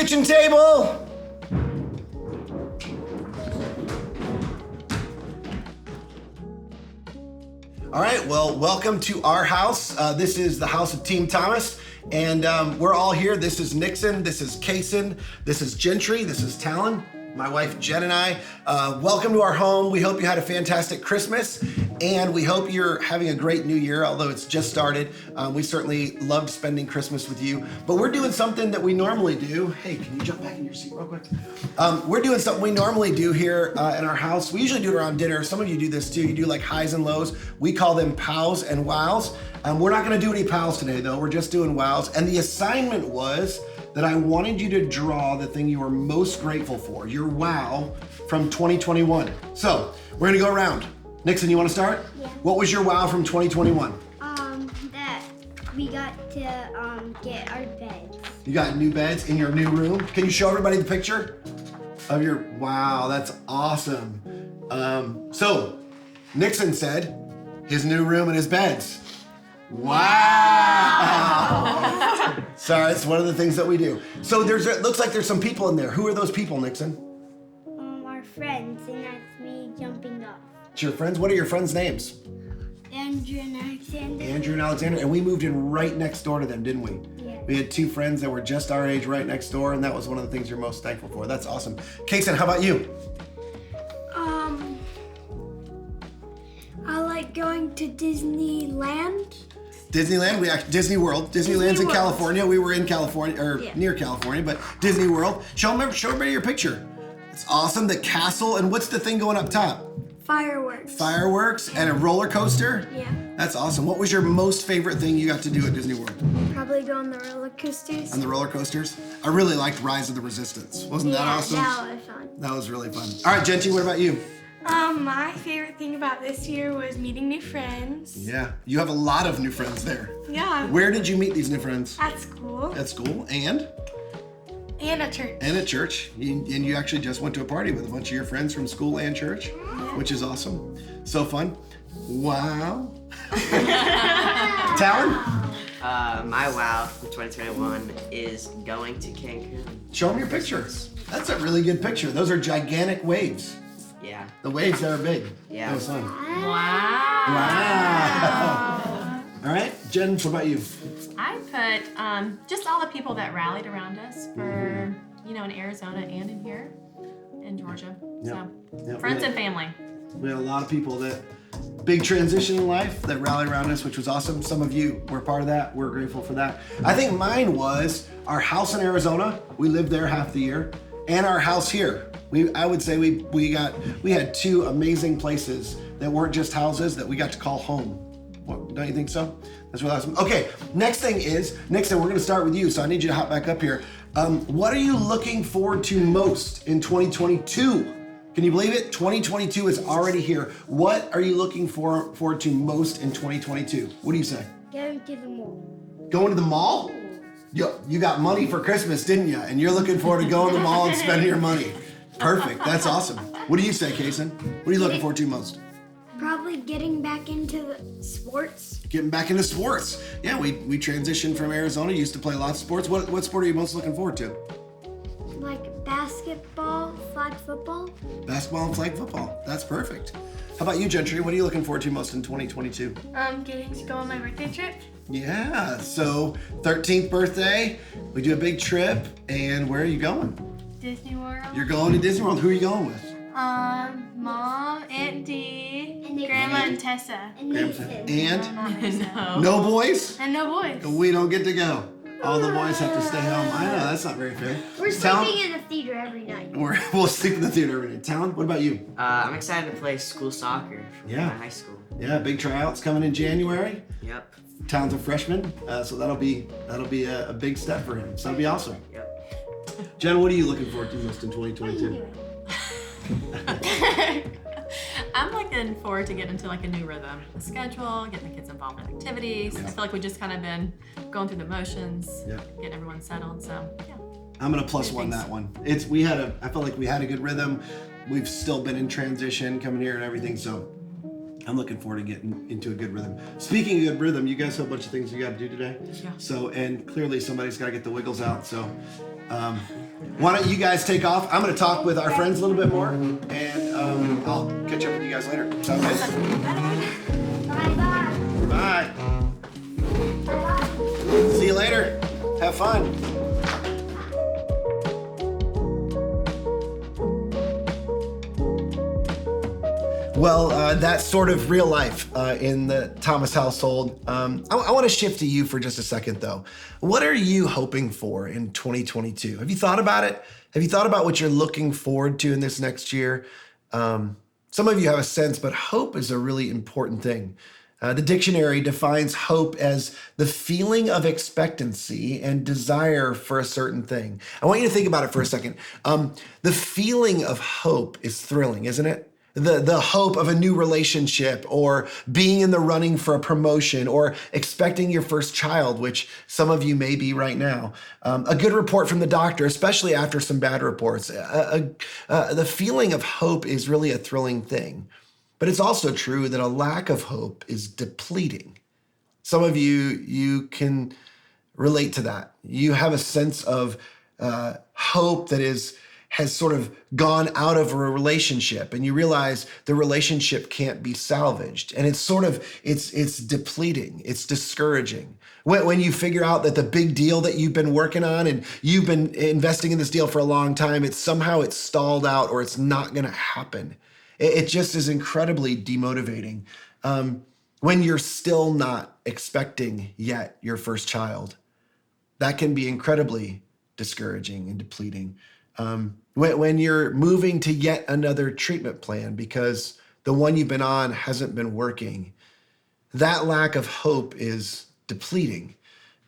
kitchen table. All right, well, welcome to our house. This is the house of Team Thomas, and we're all here. This is Nixon, this is Kaysen, this is Gentry, this is Talon, my wife Jen and I. Welcome to our home. We hope you had a fantastic Christmas, and we hope you're having a great new year, although it's just started. We certainly loved spending Christmas with you, but we're doing something that we normally do. Hey, can you jump back in your seat real quick? We're doing something we normally do here in our house. We usually do it around dinner. Some of you do this too. You do like highs and lows. We call them pows and wows. We're not gonna do any pows today though. We're just doing wows. And the assignment was that I wanted you to draw the thing you were most grateful for, your wow from 2021. So we're gonna go around. Nixon, you wanna start? Yeah. What was your wow from 2021? That we got to get our beds. You got new beds in your new room. Can you show everybody the picture of your, wow, that's awesome. So Nixon said his new room and his beds. Wow. Sorry, it's one of the things that we do. So it looks like there's some people in there. Who are those people, Nixon? Our friends, and that's me jumping up. It's your friends? What are your friends' names? Andrew and Alexander. Andrew and Alexander, and we moved in right next door to them, didn't we? Yeah. We had two friends that were just our age right next door, and that was one of the things you're most thankful for. That's awesome. Kaysen, how about you? I like going to Disneyland. Disneyland, Disney World. Disneyland's in World. California. We were in California, or Yeah. near California, but Disney World. Show everybody your picture. It's awesome, the castle, and what's the thing going up top? Fireworks. Fireworks and a roller coaster? Yeah. That's awesome. What was your most favorite thing you got to do at Disney World? Probably go on the roller coasters. On the roller coasters? I really liked Rise of the Resistance. Wasn't that awesome? That was fun. That was really fun. All right, Genty, what about you? My favorite thing about this year was meeting new friends. Yeah, you have a lot of new friends there. Yeah. Where did you meet these new friends? At school. At school and And at church. at church. And you actually just went to a party with a bunch of your friends from school and church, which is awesome. So fun. Wow. Talon? My wow from 2021 is going to Cancun. Show them your picture. That's a really good picture. Those are gigantic waves. Yeah. The waves that are big. Yeah. That was fun. Wow. Wow. All right, Jen, what about you? I put just all the people that rallied around us for, in Arizona and in here in Georgia. Yep. So, friends and family. We had a lot of people that, big transition in life that rallied around us, which was awesome. Some of you were part of that. We're grateful for that. I think mine was our house in Arizona. We lived there half the year, and our house here. I would say we had two amazing places that weren't just houses that we got to call home. What, don't you think so? That's really awesome. Okay, next thing is, Nixon, we're gonna start with you, so I need you to hop back up here. What are you looking forward to most in 2022? Can you believe it? 2022 is already here. What are you looking forward to most in 2022? What do you say? Going to the mall. Going to the mall? You got money for Christmas, didn't you? And you're looking forward to going to the mall and spending your money. Perfect, that's awesome. What do you say, Kaysen? What are you looking forward to most? Probably getting back into the sports. Getting back into sports. Yeah, we transitioned from Arizona, used to play lots of sports. What sport are you most looking forward to? Like basketball, flag football. Basketball and flag football. That's perfect. How about you, Gentry? What are you looking forward to most in 2022? Getting to go on my birthday trip. Yeah, so 13th birthday, we do a big trip, and where are you going? Disney World. You're going to Disney World. Who are you going with? Mom, Aunt Dee, And they- Grandma, and Tessa. And Nathan. And No. no boys? And no boys. We don't get to go. All the boys have to stay home. I know, that's not very fair. We're Talon? sleeping in the theater every night. We'll sleep in the theater every night. Talon, what about you? I'm excited to play school soccer for Yeah. my high school. Yeah, big tryouts coming in January. Yep. Talon's a freshman, so that'll be a big step for him. So that'll be awesome. Yep. Jen, what are you looking forward to most in 2022? I'm looking forward to getting into like a new rhythm, a schedule, getting the kids involved in activities. Yeah. I feel like we've just kind of been going through the motions, Yeah. getting everyone settled. So, yeah. I'm gonna plus one that one. I felt like we had a good rhythm. We've still been in transition coming here and everything, so I'm looking forward to getting into a good rhythm. Speaking of good rhythm, you guys have a bunch of things you got to do today. Yeah. So, and clearly somebody's got to get the wiggles out. So, Why don't you guys take off? I'm going to talk with our friends a little bit more, and I'll catch up with you guys later. Sound good? Bye-bye. Bye. Bye-bye. See you later. Have fun. Well, that's sort of real life in the Thomas household. I want to shift to you for just a second, though. What are you hoping for in 2022? Have you thought about it? Have you thought about what you're looking forward to in this next year? Some of you have a sense, but hope is a really important thing. The dictionary defines hope as the feeling of expectancy and desire for a certain thing. I want you to think about it for a second. The feeling of hope is thrilling, isn't it? The hope of a new relationship, or being in the running for a promotion, or expecting your first child, which some of you may be right now. A good report from the doctor, especially after some bad reports. The feeling of hope is really a thrilling thing. But it's also true that a lack of hope is depleting. Some of you can relate to that. You have a sense of hope that has sort of gone out of a relationship, and you realize the relationship can't be salvaged. And it's depleting, it's discouraging. When you figure out that the big deal that you've been working on and you've been investing in this deal for a long time, it's stalled out, or it's not gonna happen. It just is incredibly demotivating. When you're still not expecting yet your first child, that can be incredibly discouraging and depleting. When you're moving to yet another treatment plan because the one you've been on hasn't been working, that lack of hope is depleting.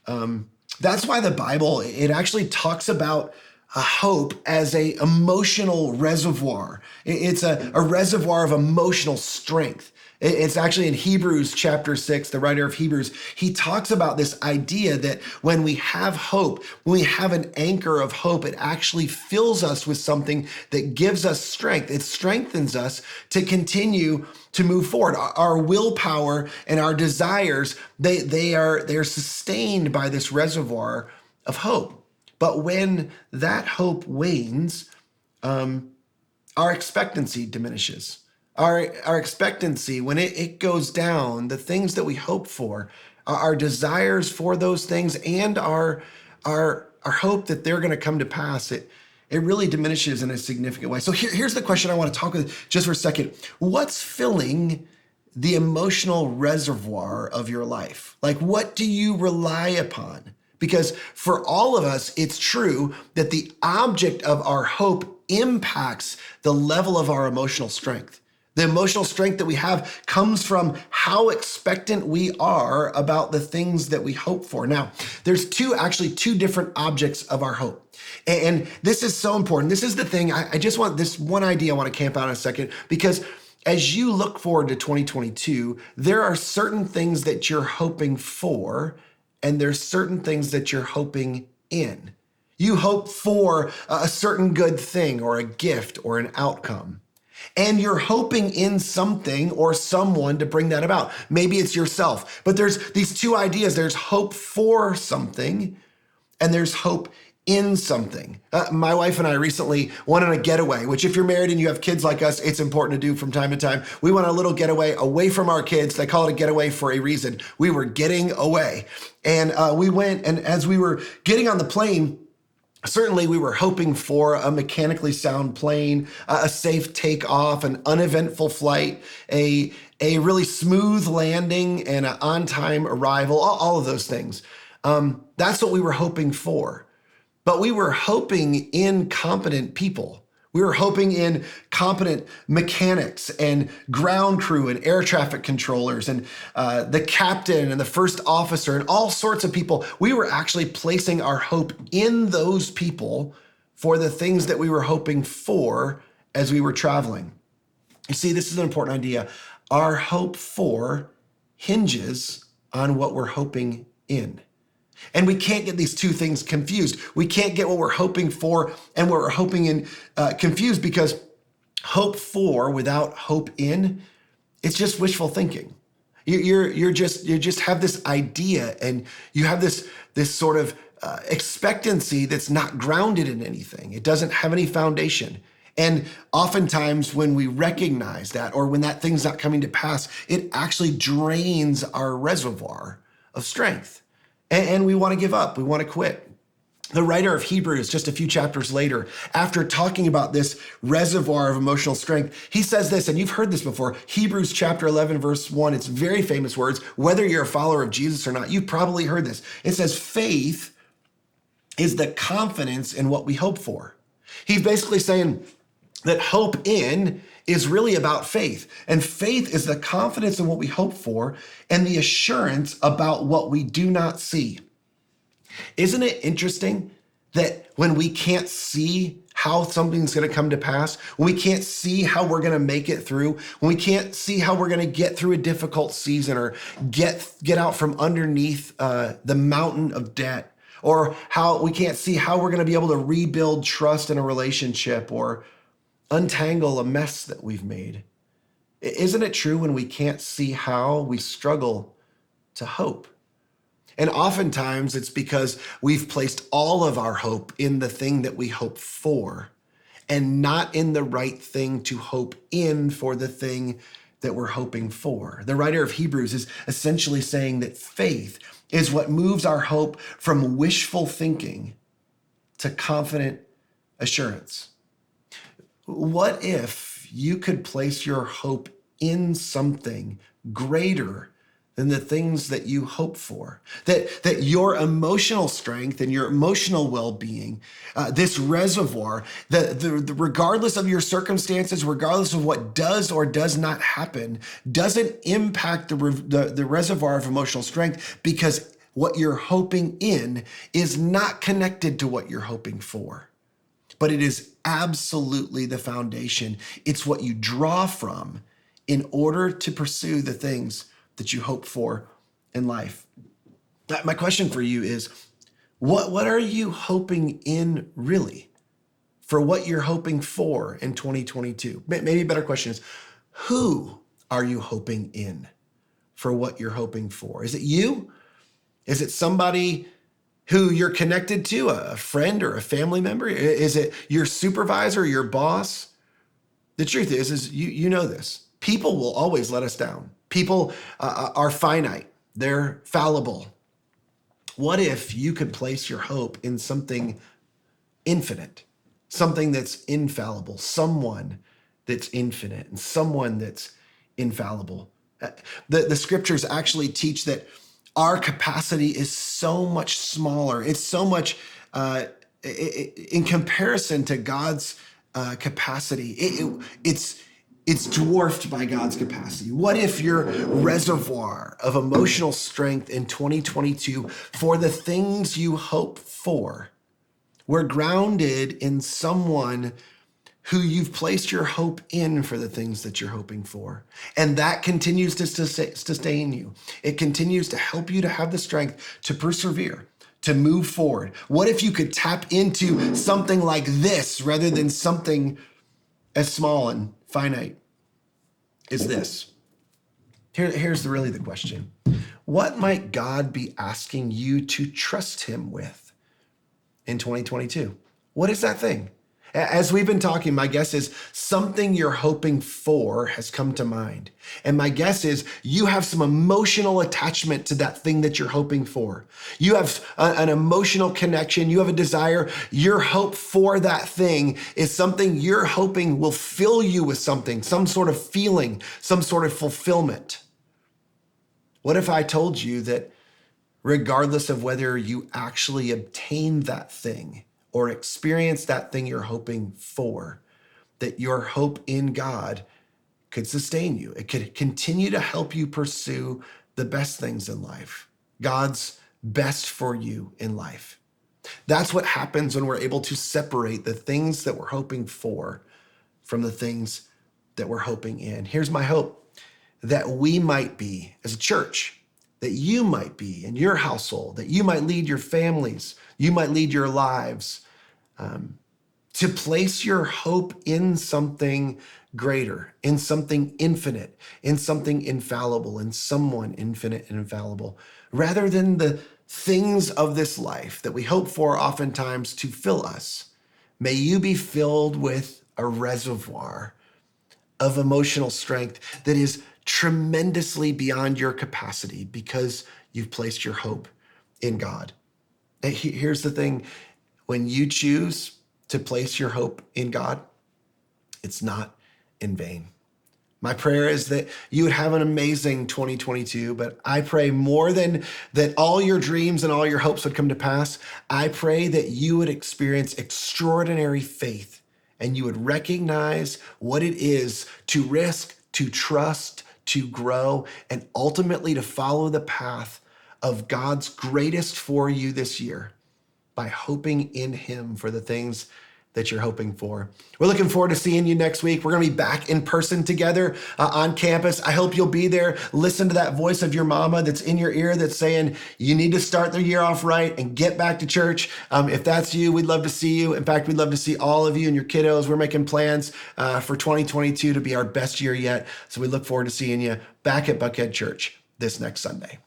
That's why the Bible, it actually talks about hope as a emotional reservoir. It's a reservoir of emotional strength. It's actually in Hebrews chapter 6, the writer of Hebrews, he talks about this idea that when we have hope, when we have an anchor of hope, it actually fills us with something that gives us strength. It strengthens us to continue to move forward. Our willpower and our desires, they're sustained by this reservoir of hope. But when that hope wanes, our expectancy diminishes. Our expectancy, when it goes down, the things that we hope for, our desires for those things, and our hope that they're going to come to pass, it really diminishes in a significant way. So here's the question I want to talk with just for a second. What's filling the emotional reservoir of your life? Like, what do you rely upon? Because for all of us, it's true that the object of our hope impacts the level of our emotional strength. The emotional strength that we have comes from how expectant we are about the things that we hope for. Now, there's two different objects of our hope. And this is so important. This is the thing. I just want this one idea I want to camp out on a second, because as you look forward to 2022, there are certain things that you're hoping for, and there's certain things that you're hoping in. You hope for a certain good thing or a gift or an outcome. And you're hoping in something or someone to bring that about. Maybe it's yourself. But there's these two ideas. There's hope for something, and there's hope in something. My wife and I recently went on a getaway, which if you're married and you have kids like us, it's important to do from time to time. We went on a little getaway away from our kids. They call it a getaway for a reason. We were getting away. And we went, and as we were getting on the plane, certainly we were hoping for a mechanically sound plane, a safe takeoff, an uneventful flight, a really smooth landing, and an on-time arrival, all of those things. That's what we were hoping for. But we were hoping in competent people. We were hoping in competent mechanics and ground crew and air traffic controllers and the captain and the first officer and all sorts of people. We were actually placing our hope in those people for the things that we were hoping for as we were traveling. You see, this is an important idea. Our hope for hinges on what we're hoping in. And we can't get these two things confused. We can't get what we're hoping for and what we're hoping in confused, because hope for without hope in, it's just wishful thinking. You just have this idea, and you have this sort of expectancy that's not grounded in anything. It doesn't have any foundation. And oftentimes when we recognize that, or when that thing's not coming to pass, it actually drains our reservoir of strength. And we want to give up. We want to quit. The writer of Hebrews, just a few chapters later, after talking about this reservoir of emotional strength, he says this, and you've heard this before, Hebrews chapter 11, verse 1, it's very famous words. Whether you're a follower of Jesus or not, you've probably heard this. It says, faith is the confidence in what we hope for. He's basically saying that hope in is really about faith. And faith is the confidence in what we hope for and the assurance about what we do not see. Isn't it interesting that when we can't see how something's going to come to pass, when we can't see how we're going to make it through, when we can't see how we're going to get through a difficult season or get out from underneath the mountain of debt, or how we can't see how we're going to be able to rebuild trust in a relationship or untangle a mess that we've made? Isn't it true when we can't see how, we struggle to hope? And oftentimes it's because we've placed all of our hope in the thing that we hope for and not in the right thing to hope in for the thing that we're hoping for. The writer of Hebrews is essentially saying that faith is what moves our hope from wishful thinking to confident assurance. What if you could place your hope in something greater than the things that you hope for? That your emotional strength and your emotional well-being, this reservoir, the regardless of your circumstances, regardless of what does or does not happen, doesn't impact the reservoir of emotional strength, because what you're hoping in is not connected to what you're hoping for. But it is absolutely the foundation. It's what you draw from in order to pursue the things that you hope for in life. My question for you is, what are you hoping in really for what you're hoping for in 2022? Maybe a better question is, who are you hoping in for what you're hoping for? Is it you? Is it somebody who you're connected to, a friend or a family member? Is it your supervisor, your boss? The truth is you know this. People will always let us down. People are finite. They're fallible. What if you could place your hope in something infinite, something that's infallible, someone that's infinite, and someone that's infallible? The scriptures actually teach that our capacity is so much smaller. It's so much, in comparison to God's capacity, it's dwarfed by God's capacity. What if your reservoir of emotional strength in 2022 for the things you hope for were grounded in someone who you've placed your hope in for the things that you're hoping for? And that continues to sustain you. It continues to help you to have the strength to persevere, to move forward. What if you could tap into something like this rather than something as small and finite as this? Here's really the question. What might God be asking you to trust him with in 2022? What is that thing? As we've been talking, my guess is something you're hoping for has come to mind. And my guess is you have some emotional attachment to that thing that you're hoping for. You have an emotional connection. You have a desire. Your hope for that thing is something you're hoping will fill you with something, some sort of feeling, some sort of fulfillment. What if I told you that regardless of whether you actually obtain that thing or experience that thing you're hoping for, that your hope in God could sustain you? It could continue to help you pursue the best things in life, God's best for you in life. That's what happens when we're able to separate the things that we're hoping for from the things that we're hoping in. Here's my hope: that we might be, as a church, that you might be in your household, that you might lead your families, you might lead your lives to place your hope in something greater, in something infinite, in something infallible, in someone infinite and infallible, rather than the things of this life that we hope for oftentimes to fill us. May you be filled with a reservoir of emotional strength that is tremendously beyond your capacity because you've placed your hope in God. Here's the thing. When you choose to place your hope in God, it's not in vain. My prayer is that you would have an amazing 2022, but I pray more than that all your dreams and all your hopes would come to pass. I pray that you would experience extraordinary faith and you would recognize what it is to risk, to trust, to grow, and ultimately to follow the path of God's greatest for you this year by hoping in him for the things that you're hoping for. We're looking forward to seeing you next week. We're going to be back in person together on campus. I hope you'll be there. Listen to that voice of your mama that's in your ear that's saying you need to start the year off right and get back to church. If that's you, we'd love to see you. In fact, we'd love to see all of you and your kiddos. We're making plans for 2022 to be our best year yet. So we look forward to seeing you back at Buckhead Church this next Sunday.